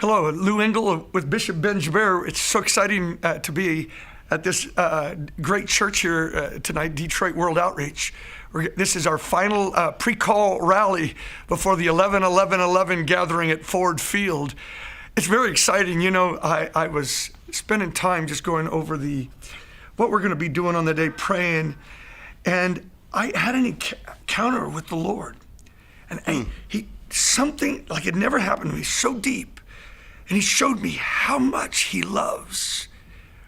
Hello, Lou Engle with Bishop Ben Gibert. It's so exciting to be at this great church here tonight, Detroit World Outreach. This is our final pre-call rally before the 11-11-11 gathering at Ford Field. It's very exciting. You know, I was spending time just going over what we're going to be doing on the day, praying, and I had an encounter with the Lord. And something like it never happened to me, so deep. And he showed me how much he loves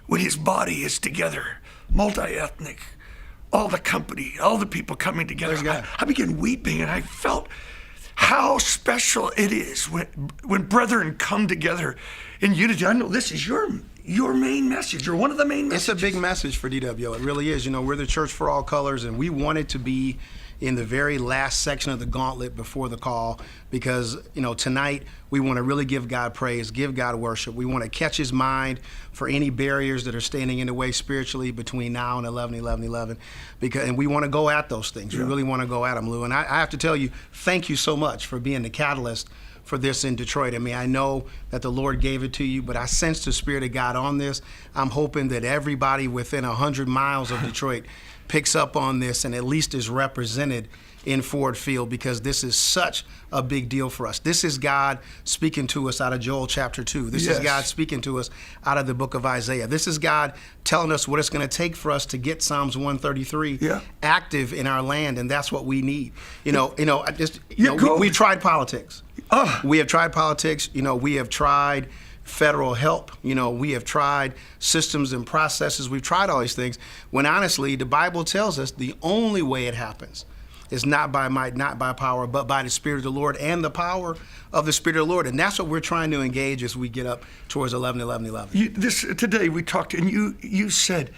when his body is together, multi-ethnic, all the company, all the people coming together. I began weeping, and I felt how special it is when brethren come together in unity. I know this is your main message, or one of the main messages. It's a big message for DWO. It really is. You know, we're the church for all colors, and we wanted to be in the very last section of the gauntlet before the call, because, you know, tonight we want to really give God praise, give God worship. We want to catch his mind for any barriers that are standing in the way spiritually between now and 11-11-11, and we want to go at those things. Yeah. We really want to go at them, Lou. And I have to tell you, thank you so much for being the catalyst for this in Detroit. I mean, I know that the Lord gave it to you, but I sense the Spirit of God on this. I'm hoping that everybody within 100 miles of Detroit picks up on this and at least is represented in Ford Field, because this is such a big deal for us. This is God speaking to us out of Joel chapter 2. This is God speaking to us out of the book of Isaiah. This is God telling us what it's going to take for us to get Psalms 133 active in our land, and that's what we need. We tried politics. We have tried politics. You know, we have tried federal help. You know, we have tried systems and processes. We've tried all these things, when honestly, the Bible tells us the only way it happens is not by might, not by power, but by the Spirit of the Lord and the power of the Spirit of the Lord. And that's what we're trying to engage as we get up towards 11-11-11. Today we talked, and you said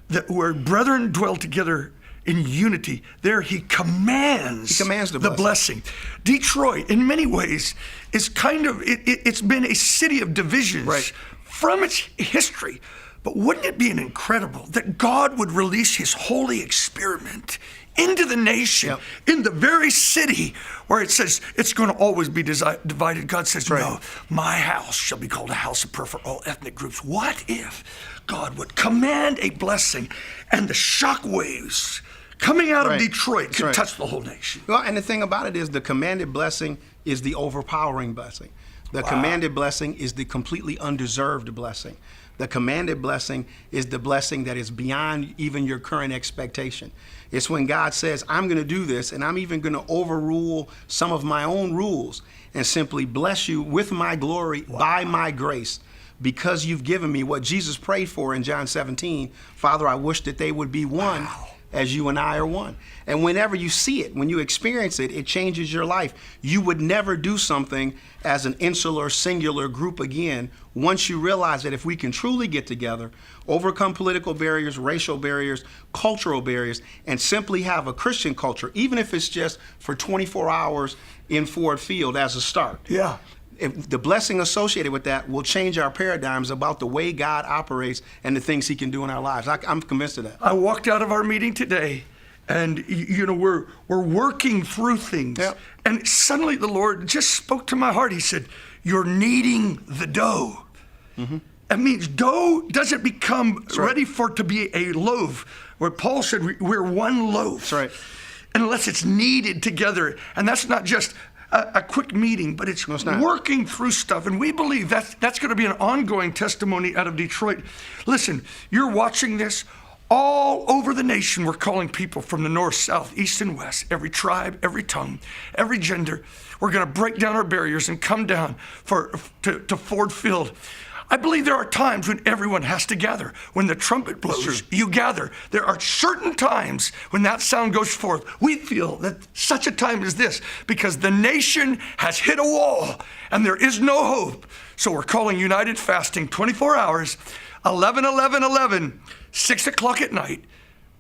that where brethren dwell together in unity, there he commands the blessing. Detroit, in many ways, is kind of, it's been a city of divisions from its history. But wouldn't it be incredible that God would release his holy experiment into the nation, in the very city where it says it's going to always be divided? God says, no, my house shall be called a house of prayer for all ethnic groups. What if God would command a blessing and the shock waves coming out of Detroit could touch the whole nation? Well, and the thing about it is, the commanded blessing is the overpowering blessing. The commanded blessing is the completely undeserved blessing. The commanded blessing is the blessing that is beyond even your current expectation. It's when God says, I'm going to do this, and I'm even going to overrule some of my own rules and simply bless you with my glory by my grace, because you've given me what Jesus prayed for in John 17. Father, I wish that they would be one as you and I are one. And whenever you see it, when you experience it, it changes your life. You would never do something as an insular, singular group again, once you realize that if we can truly get together, overcome political barriers, racial barriers, cultural barriers, and simply have a Christian culture, even if it's just for 24 hours in Ford Field as a start. If the blessing associated with that will change our paradigms about the way God operates and the things he can do in our lives. I'm convinced of that. I walked out of our meeting today, and you know, we're working through things. And suddenly the Lord just spoke to my heart. He said, you're kneading the dough. That means dough doesn't become ready for it to be a loaf. Where Paul said we're one loaf. Unless it's kneaded together. And that's not just a quick meeting, but it's working through stuff. And we believe that's going to be an ongoing testimony out of Detroit. Listen, you're watching this. All over the nation, we're calling people from the north, south, east, and west, every tribe, every tongue, every gender. We're going to break down our barriers and come down to Ford Field. I believe there are times when everyone has to gather. When the trumpet blows, you gather. There are certain times when that sound goes forth. We feel that such a time as this, because the nation has hit a wall and there is no hope. So we're calling united fasting, 24 hours, 11-11-11, 6 o'clock at night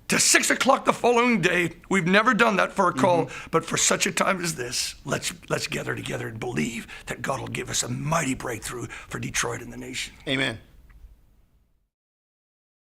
to 6 o'clock the following day. We've never done that for a call, but for such a time as this, let's gather together and believe that God will give us a mighty breakthrough for Detroit and the nation. Amen.